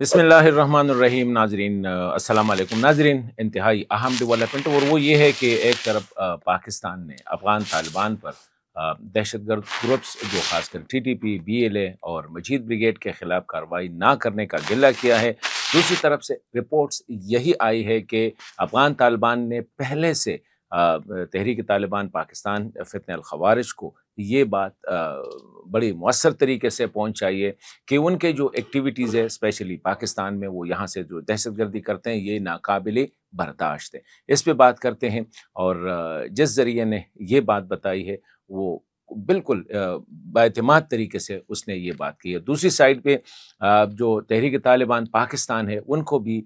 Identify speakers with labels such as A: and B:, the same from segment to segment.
A: بسم اللہ الرحمن الرحیم ناظرین السلام علیکم ناظرین، انتہائی اہم ڈیولپمنٹ اور وہ یہ ہے کہ ایک طرف پاکستان نے افغان طالبان پر دہشت گرد گروپس جو خاص کر T T P B L A اور مجید بریگیڈ کے خلاف کارروائی نہ کرنے کا گلہ کیا ہے، دوسری طرف سے رپورٹس یہی آئی ہے کہ افغان طالبان نے پہلے سے تحریک طالبان پاکستان فتنہ الخوارج کو یہ بات بڑی مؤثر طریقے سے پہنچائی ہے کہ ان کے جو ایکٹیویٹیز ہے اسپیشلی پاکستان میں، وہ یہاں سے جو دہشت گردی کرتے ہیں یہ ناقابل برداشت ہے۔ اس پہ بات کرتے ہیں، اور جس ذریعے نے یہ بات بتائی ہے وہ بالکل باعتماد طریقے سے اس نے یہ بات کی ہے۔ دوسری سائڈ پہ جو تحریک طالبان پاکستان ہے ان کو بھی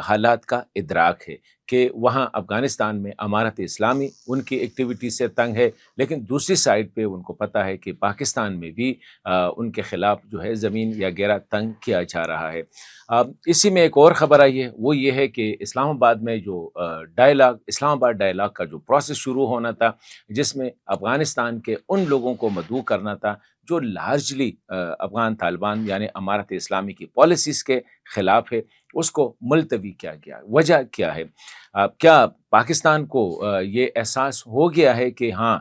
A: حالات کا ادراک ہے کہ وہاں افغانستان میں امارت اسلامی ان کی ایکٹیویٹی سے تنگ ہے، لیکن دوسری سائڈ پہ ان کو پتہ ہے کہ پاکستان میں بھی ان کے خلاف جو ہے زمین یا گیرا تنگ کیا جا رہا ہے۔ اسی میں ایک اور خبر آئی ہے، وہ یہ ہے کہ اسلام آباد میں جو اسلام آباد ڈائلاگ کا جو پروسیس شروع ہونا تھا، جس میں افغانستان کے ان لوگوں کو مدعو کرنا تھا جو لارجلی افغان طالبان یعنی امارت اسلامی کی پالیسیز کے خلاف ہے، اس کو ملتوی کیا گیا۔ وجہ کیا ہے؟ کیا پاکستان کو یہ احساس ہو گیا ہے کہ ہاں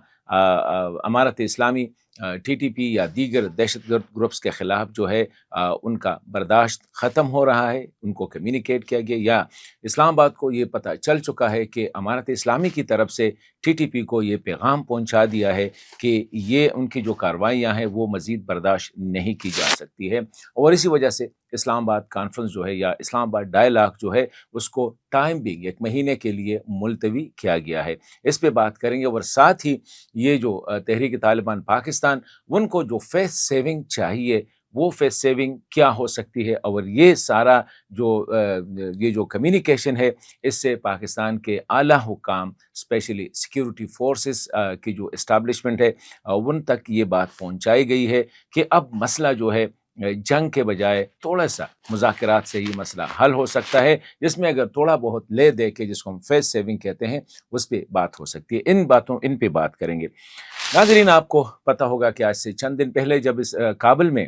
A: امارت اسلامی ٹی ٹی پی یا دیگر دہشت گرد گروپس کے خلاف جو ہے ان کا برداشت ختم ہو رہا ہے، ان کو کمیونیکیٹ کیا گیا، یا اسلام آباد کو یہ پتہ چل چکا ہے کہ امارت اسلامی کی طرف سے ٹی ٹی پی کو یہ پیغام پہنچا دیا ہے کہ یہ ان کی جو کارروائیاں ہیں وہ مزید برداشت نہیں کی جا سکتی ہے، اور اسی وجہ سے اسلام آباد کانفرنس جو ہے یا اسلام آباد ڈائلاگ جو ہے اس کو ٹائم بینگ ایک مہینے کے لیے ملتوی کیا گیا ہے۔ اس پہ بات کریں گے، اور ساتھ ہی یہ جو تحریک طالبان پاکستان ان کو جو فیس سیونگ چاہیے وہ فیس سیونگ کیا ہو سکتی ہے، اور یہ سارا جو کمیونیکیشن ہے اس سے پاکستان کے اعلیٰ حکام اسپیشلی سیکیورٹی فورسز کی جو اسٹیبلشمنٹ ہے ان تک یہ بات پہنچائی گئی ہے کہ اب مسئلہ جو ہے جنگ کے بجائے تھوڑا سا مذاکرات سے ہی مسئلہ حل ہو سکتا ہے، جس میں اگر تھوڑا بہت لے دے کے جس کو ہم فیس سیونگ کہتے ہیں اس پہ بات ہو سکتی ہے۔ ان پہ بات کریں گے۔ ناظرین، آپ کو پتہ ہوگا کہ آج سے چند دن پہلے جب اس کابل میں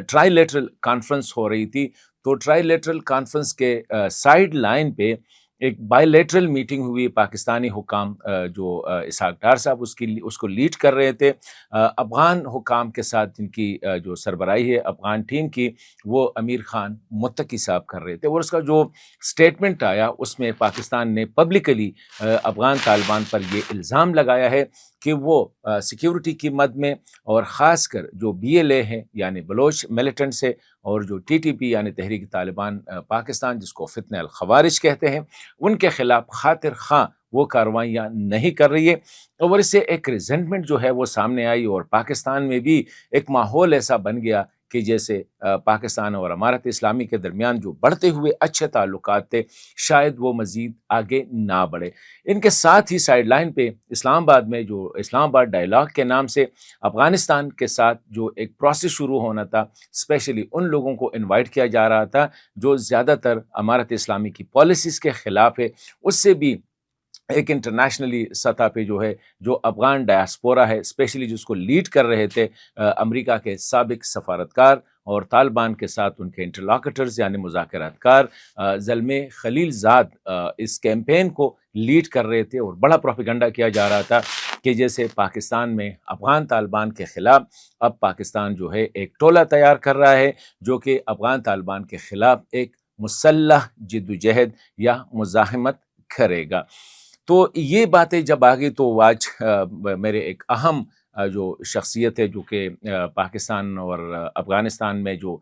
A: ٹرائی لیٹرل کانفرنس ہو رہی تھی، تو ٹرائی لیٹرل کانفرنس کے سائیڈ لائن پہ ایک بائی لیٹرل میٹنگ ہوئی۔ پاکستانی حکام جو اسحاق ڈار صاحب اس کو لیڈ کر رہے تھے، افغان حکام کے ساتھ جن کی جو سربراہی ہے افغان ٹیم کی، وہ امیر خان متقی صاحب کر رہے تھے، اور اس کا جو سٹیٹمنٹ آیا اس میں پاکستان نے پبلکلی افغان طالبان پر یہ الزام لگایا ہے کہ وہ سیکیورٹی کی مد میں، اور خاص کر جو بی ایل اے ہیں یعنی بلوچ ملیٹنٹس ہے، اور جو ٹی ٹی پی یعنی تحریک طالبان پاکستان جس کو فتنہ الخوارج کہتے ہیں، ان کے خلاف خاطر خواہ وہ کارروائیاں نہیں کر رہی ہے، اور اس سے ایک ریزنٹمنٹ جو ہے وہ سامنے آئی، اور پاکستان میں بھی ایک ماحول ایسا بن گیا کہ جیسے پاکستان اور امارت اسلامی کے درمیان جو بڑھتے ہوئے اچھے تعلقات تھے شاید وہ مزید آگے نہ بڑھے۔ ان کے ساتھ ہی سائیڈ لائن پہ اسلام آباد میں جو اسلام آباد ڈائلاگ کے نام سے افغانستان کے ساتھ جو ایک پروسیس شروع ہونا تھا، اسپیشلی ان لوگوں کو انوائٹ کیا جا رہا تھا جو زیادہ تر امارت اسلامی کی پالیسیز کے خلاف ہے، اس سے بھی ایک انٹرنیشنلی سطح پہ جو ہے جو افغان ڈائسپورا ہے اسپیشلی جس کو لیڈ کر رہے تھے امریکہ کے سابق سفارتکار اور طالبان کے ساتھ ان کے انٹرلاکٹرز یعنی مذاکرات کار زلمے خلیل زاد، اس کیمپین کو لیڈ کر رہے تھے، اور بڑا پروپیگنڈا کیا جا رہا تھا کہ جیسے پاکستان میں افغان طالبان کے خلاف اب پاکستان جو ہے ایک ٹولہ تیار کر رہا ہے جو کہ افغان طالبان کے خلاف ایک مسلح جدوجہد یا مزاحمت کرے گا۔ تو یہ باتیں جب آ گئی تو آج میرے ایک اہم جو شخصیت ہے جو کہ پاکستان اور افغانستان میں جو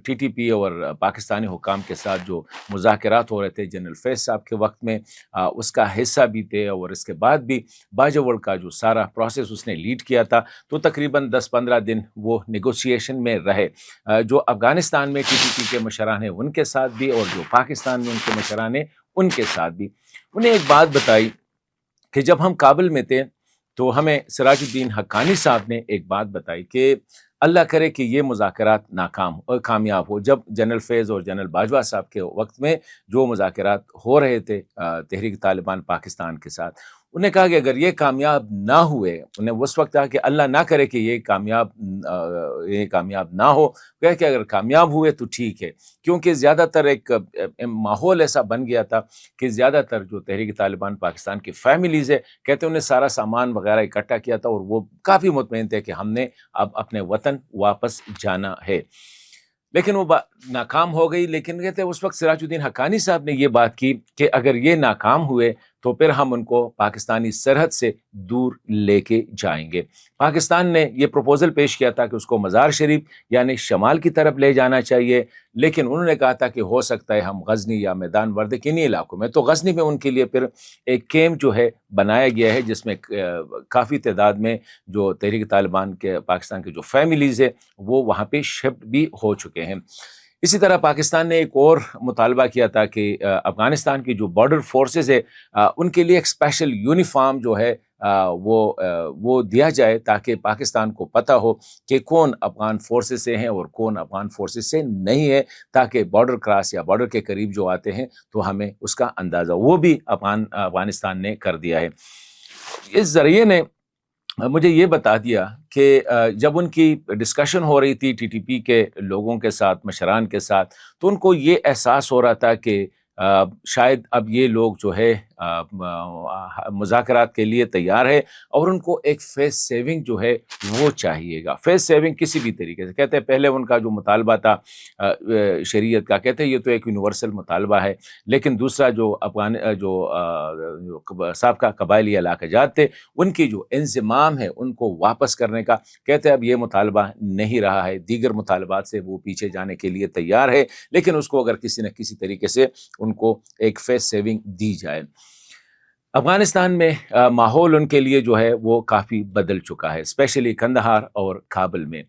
A: ٹی ٹی پی اور پاکستانی حکام کے ساتھ جو مذاکرات ہو رہے تھے جنرل فیض صاحب کے وقت میں اس کا حصہ بھی تھے، اور اس کے بعد بھی باجوڑ کا جو سارا پروسیس اس نے لیڈ کیا تھا، تو تقریباً 10-15 دن وہ نیگوشیشن میں رہے۔ جو افغانستان میں ٹی ٹی پی کے مشران ہیں ان کے ساتھ بھی، اور جو پاکستان میں ان کے مشران ہیں ان کے ساتھ بھی، انہیں ایک بات بتائی کہ جب ہم کابل میں تھے تو ہمیں سراج الدین حقانی صاحب نے ایک بات بتائی کہ اللہ کرے کہ یہ مذاکرات کامیاب ہو۔ جب جنرل فیض اور جنرل باجوہ صاحب کے وقت میں جو مذاکرات ہو رہے تھے تحریک طالبان پاکستان کے ساتھ، انہیں کہا کہ اگر یہ کامیاب نہ ہوئے، انہیں اس وقت کہا کہ اللہ نہ کرے کہ یہ کامیاب نہ ہو، کہا کہ اگر کامیاب ہوئے تو ٹھیک ہے، کیونکہ زیادہ تر ایک ماحول ایسا بن گیا تھا کہ زیادہ تر جو تحریک طالبان پاکستان کی فیملیز ہے، کہتے ہیں انہیں سارا سامان وغیرہ اکٹھا کیا تھا اور وہ کافی مطمئن تھے کہ ہم نے اب اپنے وطن واپس جانا ہے، لیکن وہ ناکام ہو گئی۔ لیکن کہتے ہیں اس وقت سراج الدین حقانی صاحب نے یہ بات کی کہ اگر یہ ناکام ہوئے تو پھر ہم ان کو پاکستانی سرحد سے دور لے کے جائیں گے۔ پاکستان نے یہ پروپوزل پیش کیا تھا کہ اس کو مزار شریف یعنی شمال کی طرف لے جانا چاہیے، لیکن انہوں نے کہا تھا کہ ہو سکتا ہے ہم غزنی یا میدان وردے کے انہی علاقوں میں، تو غزنی میں ان کے لیے پھر ایک کیمپ جو ہے بنایا گیا ہے، جس میں کافی تعداد میں جو تحریک طالبان کے پاکستان کے جو فیملیز ہے وہ وہاں پہ شفٹ بھی ہو چکے ہیں۔ اسی طرح پاکستان نے ایک اور مطالبہ کیا تھا کہ افغانستان کی جو بارڈر فورسز ہے ان کے لیے ایک اسپیشل یونیفارم جو ہے وہ دیا جائے، تاکہ پاکستان کو پتہ ہو کہ کون افغان فورسز سے ہیں اور کون افغان فورسز سے نہیں ہے، تاکہ بارڈر کراس یا بارڈر کے قریب جو آتے ہیں تو ہمیں اس کا اندازہ، وہ بھی افغانستان نے کر دیا ہے۔ اس ذریعے نے مجھے یہ بتا دیا کہ جب ان کی ڈسکشن ہو رہی تھی ٹی ٹی پی کے لوگوں کے ساتھ، مشران کے ساتھ، تو ان کو یہ احساس ہو رہا تھا کہ شاید اب یہ لوگ جو ہے مذاکرات کے لیے تیار ہے، اور ان کو ایک فیس سیونگ جو ہے وہ چاہیے گا۔ فیس سیونگ کسی بھی طریقے سے، کہتے ہیں پہلے ان کا جو مطالبہ تھا شریعت کا، کہتے ہیں یہ تو ایک یونیورسل مطالبہ ہے، لیکن دوسرا جو سابقہ قبائلی علاقہ جات تھے ان کی جو انضمام ہے ان کو واپس کرنے کا، کہتے ہیں اب یہ مطالبہ نہیں رہا ہے، دیگر مطالبات سے وہ پیچھے جانے کے لیے تیار ہے، لیکن اس کو اگر کسی نہ کسی طریقے سے ان کو ایک فیس سیونگ دی جائے۔ افغانستان میں ماحول ان کے لیے جو ہے وہ کافی بدل چکا ہے، اسپیشلی قندھار اور کابل میں۔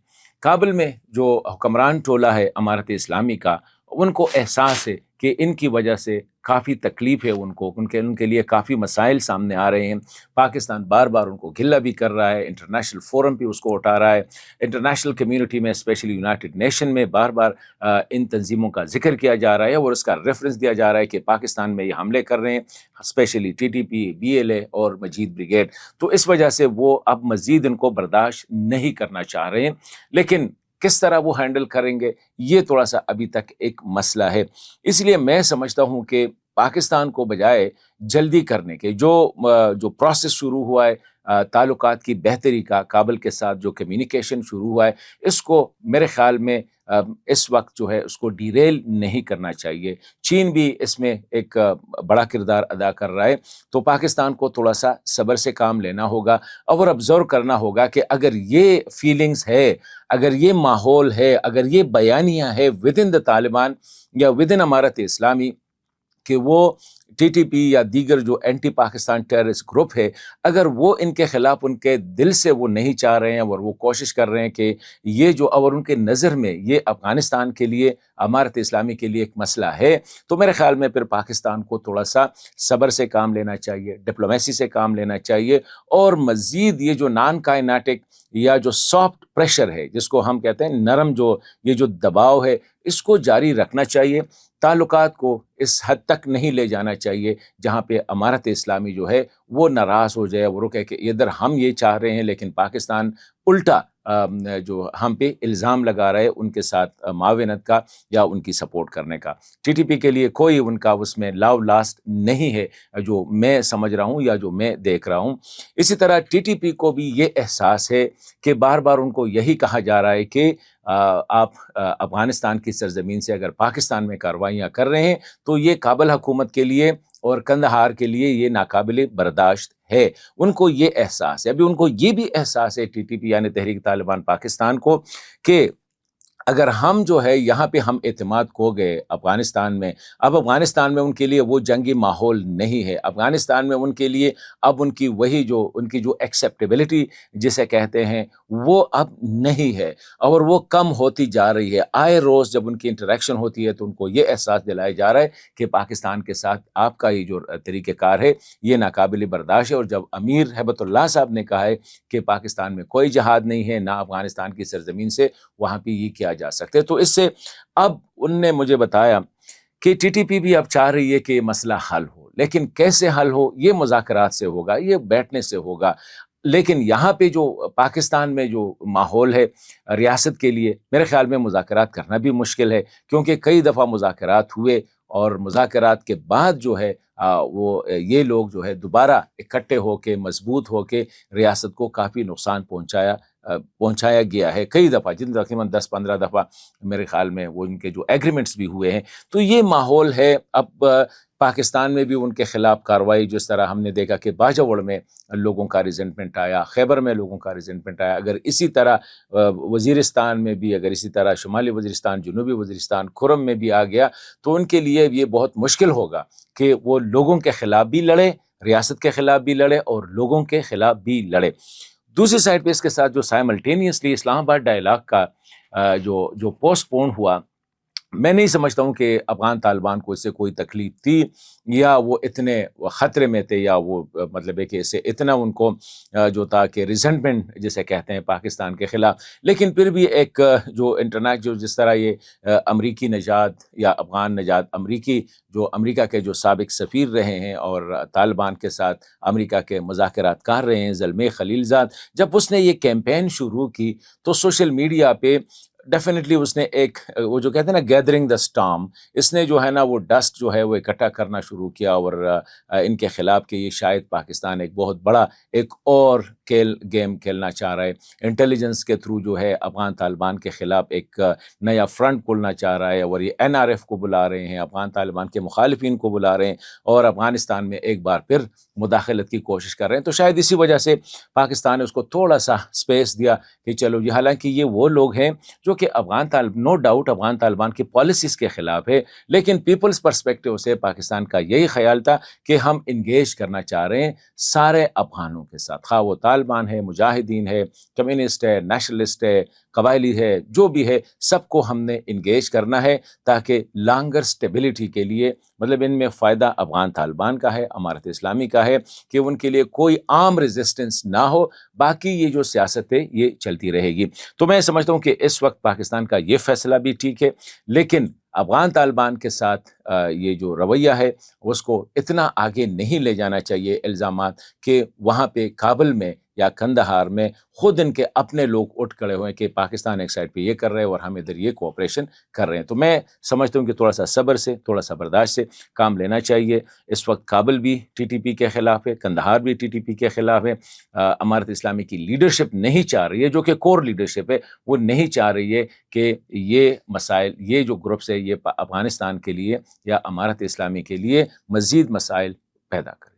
A: کابل میں جو حکمران ٹولہ ہے امارت اسلامی کا، ان کو احساس ہے کہ ان کی وجہ سے کافی تکلیف ہے ان کے لیے کافی مسائل سامنے آ رہے ہیں۔ پاکستان بار بار ان کو گلہ بھی کر رہا ہے، انٹرنیشنل فورم پہ اس کو اٹھا رہا ہے، انٹرنیشنل کمیونٹی میں اسپیشلی یونائٹڈ نیشن میں بار بار ان تنظیموں کا ذکر کیا جا رہا ہے اور اس کا ریفرنس دیا جا رہا ہے کہ پاکستان میں یہ حملے کر رہے ہیں، especially T T P, B L A اور مجید بریگیڈ، تو اس وجہ سے وہ اب مزید ان کو برداشت نہیں کرنا چاہ رہے ہیں، لیکن کس طرح وہ ہینڈل کریں گے یہ تھوڑا سا ابھی تک ایک مسئلہ ہے۔ اس لیے میں سمجھتا ہوں کہ پاکستان کو بجائے جلدی کرنے کے جو پروسیس شروع ہوا ہے تعلقات کی بہتری کا، کابل کے ساتھ جو کمیونیکیشن شروع ہوا ہے، اس کو میرے خیال میں اس وقت جو ہے اس کو ڈیریل نہیں کرنا چاہیے۔ چین بھی اس میں ایک بڑا کردار ادا کر رہا ہے، تو پاکستان کو تھوڑا سا صبر سے کام لینا ہوگا اور ابزرو کرنا ہوگا کہ اگر یہ فیلنگز ہے، اگر یہ ماحول ہے، اگر یہ بیانیہ ہے ود ان دا طالبان یا ود ان امارت اسلامی کہ وہ ٹی ٹی پی یا دیگر جو اینٹی پاکستان ٹیررسٹ گروپ ہے، اگر وہ ان کے خلاف ان کے دل سے وہ نہیں چاہ رہے ہیں اور وہ کوشش کر رہے ہیں کہ یہ جو اور ان کے نظر میں یہ افغانستان کے لیے، امارت اسلامی کے لیے ایک مسئلہ ہے، تو میرے خیال میں پھر پاکستان کو تھوڑا سا صبر سے کام لینا چاہیے، ڈپلومیسی سے کام لینا چاہیے، اور مزید یہ جو نان کائناٹک یا جو سافٹ پریشر ہے، جس کو ہم کہتے ہیں نرم یہ جو دباؤ ہے، اس کو جاری رکھنا چاہیے۔ تعلقات کو اس حد تک نہیں لے جانا چاہیے جہاں پہ امارت اسلامی جو ہے وہ ناراض ہو جائے، وہ کہے کہ ادھر ہم یہ چاہ رہے ہیں لیکن پاکستان الٹا جو ہم پہ الزام لگا رہے ان کے ساتھ معاونت کا یا ان کی سپورٹ کرنے کا۔ ٹی ٹی پی کے لیے کوئی ان کا اس میں لاو لاسٹ نہیں ہے جو میں سمجھ رہا ہوں یا جو میں دیکھ رہا ہوں۔ اسی طرح ٹی ٹی پی کو بھی یہ احساس ہے کہ بار بار ان کو یہی کہا جا رہا ہے کہ آپ افغانستان کی سرزمین سے اگر پاکستان میں کارروائیاں کر رہے ہیں تو یہ کابل حکومت کے لیے اور قندھار کے لیے یہ ناقابل برداشت ہے۔ ان کو یہ احساس ہے، ابھی ان کو یہ بھی احساس ہے ٹی ٹی پی یعنی تحریک طالبان پاکستان کو، کہ اگر ہم جو ہے یہاں پہ ہم اعتماد کھو گئے افغانستان میں، اب افغانستان میں ان کے لیے وہ جنگی ماحول نہیں ہے، افغانستان میں ان کے لیے اب ان کی وہی جو ان کی جو ایکسیپٹیبلٹی جسے کہتے ہیں وہ اب نہیں ہے اور وہ کم ہوتی جا رہی ہے۔ آئے روز جب ان کی انٹریکشن ہوتی ہے تو ان کو یہ احساس دلایا جا رہا ہے کہ پاکستان کے ساتھ آپ کا یہ جو طریقہ کار ہے یہ ناقابل برداشت ہے، اور جب امیر ہیبت اللہ صاحب نے کہا ہے کہ پاکستان میں کوئی جہاد نہیں ہے، نہ افغانستان کی سرزمین سے وہاں پہ یہ کیا جا سکتے، تو اس سے اب ان نے مجھے بتایا کہ ٹی ٹی پی بھی اب چاہ رہی ہے کہ یہ مسئلہ حل ہو، لیکن کیسے حل ہو یہ مذاکرات سے ہوگا، یہ بیٹھنے سے ہوگا۔ لیکن یہاں پہ جو پاکستان میں جو ماحول ہے ریاست کے لیے، میرے خیال میں مذاکرات کرنا بھی مشکل ہے، کیونکہ کئی دفعہ مذاکرات ہوئے اور مذاکرات کے بعد جو ہے وہ یہ لوگ جو ہے دوبارہ اکٹھے ہو کے مضبوط ہو کے ریاست کو کافی نقصان پہنچایا گیا ہے کئی دفعہ، جن تقریباً 10-15 دفعہ میرے خیال میں وہ ان کے جو ایگریمنٹس بھی ہوئے ہیں۔ تو یہ ماحول ہے۔ اب پاکستان میں بھی ان کے خلاف کارروائی، جس طرح ہم نے دیکھا کہ باجوڑ میں لوگوں کا ریزنٹمنٹ آیا، خیبر میں لوگوں کا ریزنٹمنٹ آیا، اگر اسی طرح وزیرستان میں بھی، اگر اسی طرح شمالی وزیرستان، جنوبی وزیرستان، کھرم میں بھی آ گیا تو ان کے لیے یہ بہت مشکل ہوگا کہ وہ لوگوں کے خلاف بھی لڑے، ریاست کے خلاف بھی لڑے اور لوگوں کے خلاف بھی لڑے۔ دوسری سائڈ پہ اس کے ساتھ جو سائملٹینیسلی اسلام آباد ڈائیلاگ کا جو پوسٹ پون ہوا، میں نہیں سمجھتا ہوں کہ افغان طالبان کو اس سے کوئی تکلیف تھی یا وہ اتنے خطرے میں تھے، یا وہ مطلب ہے کہ اس سے اتنا ان کو جو تھا کہ ریزنٹمنٹ جسے کہتے ہیں پاکستان کے خلاف۔ لیکن پھر بھی ایک جو انٹرنیٹ جو جس طرح یہ امریکی نژاد یا افغان نژاد امریکی جو امریکہ کے جو سابق سفیر رہے ہیں اور طالبان کے ساتھ امریکہ کے مذاکرات کر رہے ہیں، زلمے خلیل زاد، جب اس نے یہ کیمپین شروع کی تو سوشل میڈیا پہ ڈیفینیٹلی اس نے ایک وہ جو کہتے ہیں نا گیدرنگ دا اسٹارم، اس نے جو ہے نا وہ ڈسٹ جو ہے وہ اکٹھا کرنا شروع کیا، اور ان کے خلاف کہ یہ شاید پاکستان ایک بہت بڑا ایک اور گیم کھیلنا چاہ رہا ہے، انٹیلیجنس کے تھرو جو ہے افغان طالبان کے خلاف ایک نیا فرنٹ کھولنا چاہ رہا ہے، اور یہ NRF کو بلا رہے ہیں، افغان طالبان کے مخالفین کو بلا رہے ہیں اور افغانستان میں ایک بار پھر مداخلت کی کوشش کر رہے ہیں۔ تو شاید اسی وجہ سے پاکستان نے اس کو تھوڑا سا سپیس دیا کہ چلو یہ، حالانکہ یہ وہ لوگ ہیں جو کہ نو ڈاؤٹ افغان طالبان کی پالیسیز کے خلاف ہے، لیکن پیپلز پرسپیکٹیو سے پاکستان کا یہی خیال تھا کہ ہم انگیج کرنا چاہ رہے ہیں سارے افغانوں کے ساتھ، خواہ وہ طالبان ہے، مجاہدین ہے، کمیونسٹ ہے، نیشنلسٹ ہے، قبائلی ہے، جو بھی ہے، سب کو ہم نے انگیج کرنا ہے تاکہ لانگر سٹیبلٹی کے لیے، مطلب ان میں فائدہ افغان طالبان کا ہے، امارت اسلامی کا ہے، کہ ان کے لیے کوئی عام ریزسٹنس نہ ہو، باقی یہ جو سیاست ہے یہ چلتی رہے گی۔ تو میں سمجھتا ہوں کہ اس وقت پاکستان کا یہ فیصلہ بھی ٹھیک ہے، لیکن افغان طالبان کے ساتھ یہ جو رویہ ہے اس کو اتنا آگے نہیں لے جانا چاہیے، الزامات کہ وہاں پہ کابل میں یا کندہار میں خود ان کے اپنے لوگ اٹھ کھڑے ہوئے کہ پاکستان ایک سائڈ پہ یہ کر رہے ہیں اور ہم ادھر یہ کوآپریشن کر رہے ہیں۔ تو میں سمجھتا ہوں کہ تھوڑا سا صبر سے، تھوڑا سا برداشت سے کام لینا چاہیے۔ اس وقت کابل بھی TTP کے خلاف ہے، کندہار بھی TTP کے خلاف ہے، امارت اسلامی کی لیڈرشپ نہیں چاہ رہی ہے، جو کہ کور لیڈرشپ ہے، وہ نہیں چاہ رہی ہے کہ یہ مسائل، یہ جو گروپس ہے یہ افغانستان کے لیے یا امارت اسلامی کے لیے مزید مسائل پیدا کرے۔